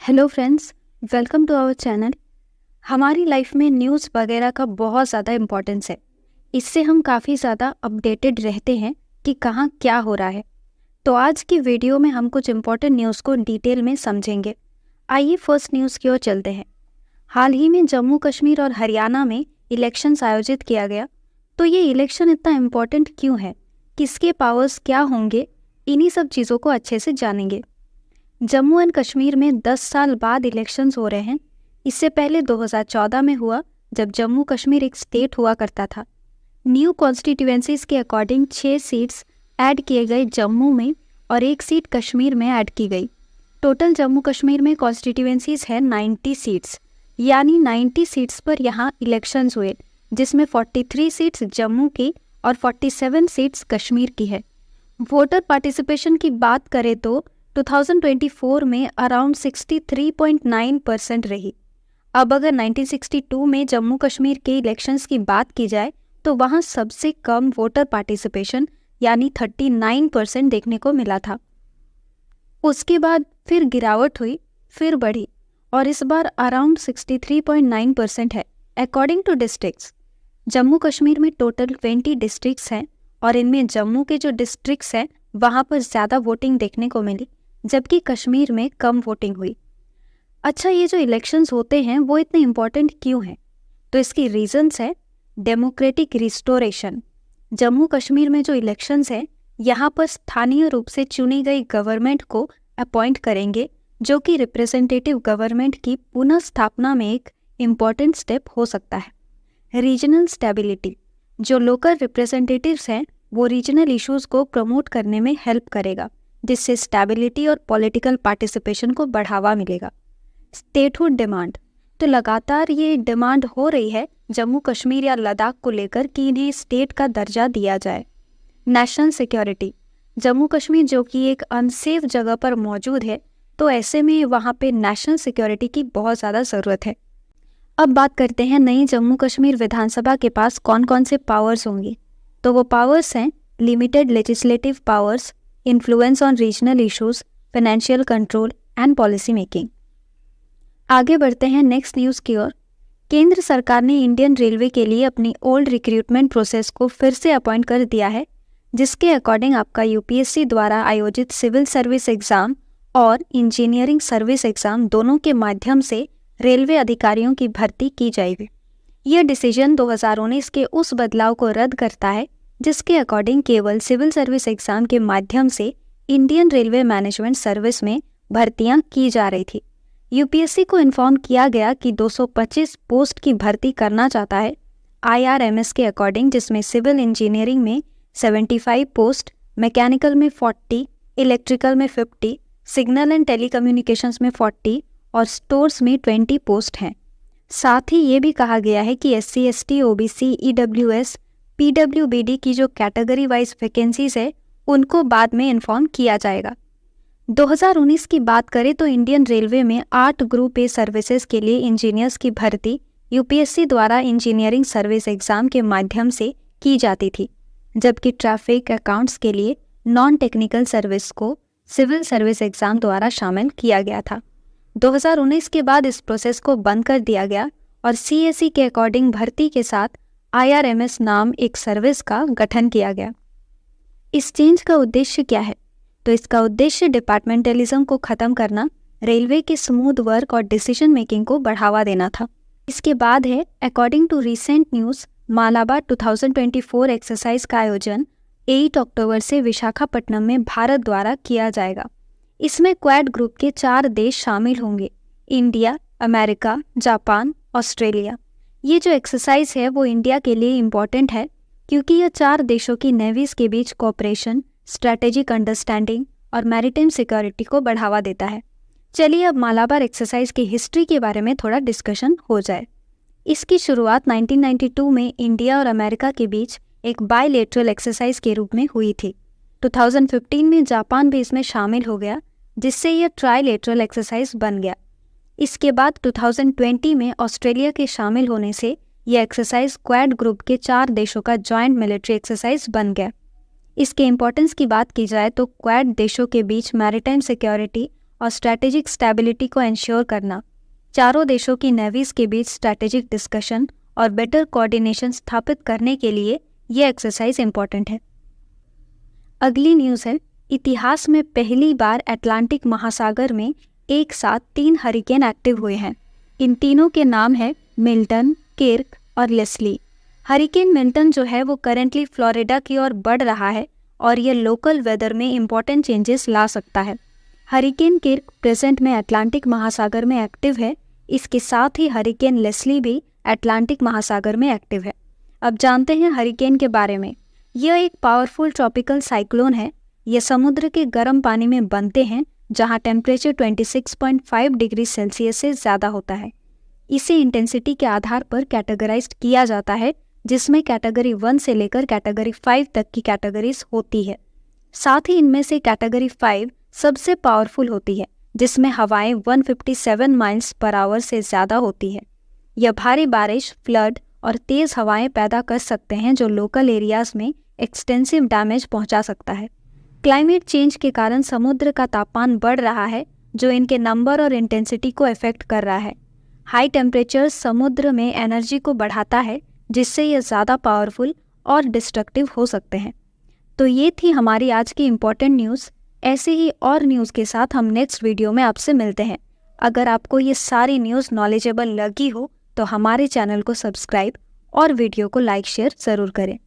Hello friends, welcome to our channel. हमारी life में news वगैरह का बहुत ज़्यादा इम्पोर्टेंस है। इससे हम काफ़ी ज़्यादा अपडेटेड रहते हैं कि कहाँ क्या हो रहा है। तो आज की वीडियो में हम कुछ इम्पोर्टेंट न्यूज़ को डिटेल में समझेंगे। आइए फर्स्ट न्यूज़ की ओर चलते हैं। हाल ही में जम्मू कश्मीर और हरियाणा में इलेक्शंस आयोजित किया गया। तो ये इलेक्शन इतना इम्पोर्टेंट क्यों है, किसके पावर्स क्या होंगे, इन्हीं सब चीज़ों को अच्छे से जानेंगे। जम्मू एंड कश्मीर में 10 साल बाद इलेक्शंस हो रहे हैं। इससे पहले 2014 में हुआ, जब जम्मू कश्मीर एक स्टेट हुआ करता था। न्यू कॉन्स्टिट्यूएंसीज के अकॉर्डिंग 6 सीट्स ऐड किए गए जम्मू में और 1 सीट कश्मीर में ऐड की गई। टोटल जम्मू कश्मीर में कॉन्स्टिट्यूएंसीज है 90 सीट्स, यानी 90 सीट्स पर यहाँ इलेक्शंस हुए, जिसमें 43 सीट्स जम्मू की और 47 सीट्स कश्मीर की है। वोटर पार्टिसिपेशन की बात करें तो 2024 में अराउंड 63.9% रही। अब अगर 1962 में जम्मू कश्मीर के इलेक्शंस की बात की जाए तो वहाँ सबसे कम वोटर पार्टिसिपेशन यानी 39% देखने को मिला था। उसके बाद फिर गिरावट हुई, फिर बढ़ी और इस बार अराउंड 63.9% है। According to districts, Jammu Kashmir में टोटल 20 डिस्ट्रिक्ट्स हैं और इनमें जम्मू के जो डिस्ट्रिक्ट्स हैं वहाँ पर ज़्यादा वोटिंग देखने को मिली, जबकि कश्मीर में कम वोटिंग हुई। अच्छा, ये जो इलेक्शंस होते हैं वो इतने इम्पॉर्टेंट क्यों हैं? तो इसकी रीजंस है डेमोक्रेटिक रिस्टोरेशन। जम्मू कश्मीर में जो इलेक्शंस हैं यहाँ पर स्थानीय रूप से चुनी गई गवर्नमेंट को अपॉइंट करेंगे, जो कि रिप्रेजेंटेटिव गवर्नमेंट की पुनः स्थापना में एक इम्पॉर्टेंट स्टेप हो सकता है। रीजनल स्टेबिलिटी, जो लोकल रिप्रेजेंटेटिव्स हैं वो रीजनल इश्यूज को प्रमोट करने में हेल्प करेगा, जिससे स्टेबिलिटी और पॉलिटिकल पार्टिसिपेशन को बढ़ावा मिलेगा। स्टेटहुड डिमांड, तो लगातार ये डिमांड हो रही है जम्मू कश्मीर या लद्दाख को लेकर कि इन्हें स्टेट का दर्जा दिया जाए। नेशनल सिक्योरिटी, जम्मू कश्मीर जो कि एक अनसेफ जगह पर मौजूद है, तो ऐसे में वहाँ पे नेशनल सिक्योरिटी की बहुत ज़्यादा ज़रूरत है। अब बात करते हैं नई जम्मू कश्मीर विधानसभा के पास कौन कौन से पावर्स होंगे। तो वो पावर्स हैं limited legislative powers, influence on regional issues, financial control and policy making. आगे बढ़ते हैं नेक्स्ट न्यूज़ की ओर। केंद्र सरकार ने इंडियन रेलवे के लिए अपनी ओल्ड रिक्रूटमेंट प्रोसेस को फिर से अपॉइंट कर दिया है, जिसके अकॉर्डिंग आपका यूपीएससी द्वारा आयोजित सिविल सर्विस एग्जाम और इंजीनियरिंग सर्विस एग्जाम दोनों के माध्यम से रेलवे अधिकारियों की भर्ती की जाएगी। यह डिसीजन 2019 के उस बदलाव को रद्द करता है जिसके अकॉर्डिंग केवल सिविल सर्विस एग्जाम के माध्यम से इंडियन रेलवे मैनेजमेंट सर्विस में भर्तियां की जा रही थी। यूपीएससी को इन्फॉर्म किया गया कि 225 पोस्ट की भर्ती करना चाहता है आईआरएमएस के अकॉर्डिंग, जिसमें सिविल इंजीनियरिंग में 75 पोस्ट, मैकेनिकल में 40, इलेक्ट्रिकल में 50, सिग्नल एंड टेलीकम्युनिकेशंस में 40 और स्टोर्स में 20 पोस्ट हैं। साथ ही ये भी कहा गया है कि SC, ST, OBC, EWS, PWBD की जो कैटेगरी वाइज वैकेंसीज है उनको बाद में इन्फॉर्म किया जाएगा। 2019 की बात करें तो इंडियन रेलवे में 8 ग्रुप ए सर्विसेज के लिए इंजीनियर्स की भर्ती यूपीएससी द्वारा इंजीनियरिंग सर्विस एग्जाम के माध्यम से की जाती थी, जबकि ट्रैफिक अकाउंट्स के लिए नॉन टेक्निकल सर्विस को सिविल सर्विस एग्जाम द्वारा शामिल किया गया था। 2019 के बाद इस प्रोसेस को बंद कर दिया गया और सीएसई के अकॉर्डिंग भर्ती के साथ आईआरएमएस नाम एक सर्विस का गठन किया गया। इस चेंज का उद्देश्य क्या है? तो इसका उद्देश्य डिपार्टमेंटलिज्म को खत्म करना, रेलवे के स्मूथ वर्क और डिसीजन मेकिंग को बढ़ावा देना था। इसके बाद है according to recent news, Malabar 2024 exercise का आयोजन 8 अक्टूबर से विशाखापट्टनम में भारत द्वारा किया जाएगा। इसमें क्वाड ग्रुप के 4 देश शामिल होंगे, इंडिया, अमेरिका, जापान, ऑस्ट्रेलिया। ये जो एक्सरसाइज है वो इंडिया के लिए इम्पॉर्टेंट है क्योंकि यह 4 देशों की नेवीज के बीच कोऑपरेशन, स्ट्रैटेजिक अंडरस्टैंडिंग और मैरीटाइम सिक्योरिटी को बढ़ावा देता है। चलिए अब मालाबार एक्सरसाइज की हिस्ट्री के बारे में थोड़ा डिस्कशन हो जाए। इसकी शुरुआत 1992 में इंडिया और अमेरिका के बीच एक बायलैटरल एक्सरसाइज के रूप में हुई थी। 2015 में जापान भी इसमें शामिल हो गया, जिससे यह ट्राइलेटरल एक्सरसाइज बन गया। इसके बाद 2020 में ऑस्ट्रेलिया के शामिल होने से यह एक्सरसाइज क्वाड ग्रुप के 4 देशों का जॉइंट मिलिट्री एक्सरसाइज बन गया। इसके इम्पोर्टेंस की बात की जाए तो क्वाड देशों के बीच मैरीटाइम सिक्योरिटी और स्ट्रैटेजिक स्टेबिलिटी को इंश्योर करना, चारों देशों की नेवीज के बीच स्ट्रैटेजिक डिस्कशन और बेटर कोऑर्डिनेशन स्थापित करने के लिए ये एक्सरसाइज इम्पॉर्टेंट है। अगली न्यूज़ है, इतिहास में पहली बार अटलांटिक महासागर में एक साथ 3 हरिकेन एक्टिव हुए हैं। इन तीनों के नाम है मिल्टन, किर्क और लेस्ली। हरिकेन मिल्टन जो है वो करेंटली फ्लोरिडा की ओर बढ़ रहा है और ये लोकल वेदर में इम्पॉर्टेंट चेंजेस ला सकता है। हरिकेन किर्क प्रेजेंट में अटलांटिक महासागर में एक्टिव है। इसके साथ ही हरिकेन लेस्ली भी अटलांटिक महासागर में एक्टिव है। अब जानते हैं हरिकेन के बारे में। यह एक पावरफुल ट्रॉपिकल साइक्लोन है। ये समुद्र के गर्म पानी में बनते हैं जहां टेम्परेचर 26.5 डिग्री सेल्सियस से ज़्यादा होता है। इसे इंटेंसिटी के आधार पर कैटेगराइज्ड किया जाता है, जिसमें कैटेगरी 1 से लेकर कैटेगरी 5 तक की कैटेगरीज होती है। साथ ही इनमें से कैटेगरी 5 सबसे पावरफुल होती है, जिसमें हवाएं 157 माइल्स पर आवर से ज़्यादा होती है। यह भारी बारिश, फ्लड और तेज़ हवाएं पैदा कर सकते हैं जो लोकल एरियाज में एक्सटेंसिव डैमेज पहुंचा सकता है। क्लाइमेट चेंज के कारण समुद्र का तापमान बढ़ रहा है, जो इनके नंबर और इंटेंसिटी को इफेक्ट कर रहा है। हाई टेम्परेचर समुद्र में एनर्जी को बढ़ाता है, जिससे ये ज़्यादा पावरफुल और डिस्ट्रक्टिव हो सकते हैं। तो ये थी हमारी आज की इम्पोर्टेंट न्यूज़। ऐसे ही और न्यूज़ के साथ हम नेक्स्ट वीडियो में आपसे मिलते हैं। अगर आपको ये सारी न्यूज़ नॉलेजेबल लगी हो तो हमारे चैनल को सब्सक्राइब और वीडियो को लाइक शेयर ज़रूर करें।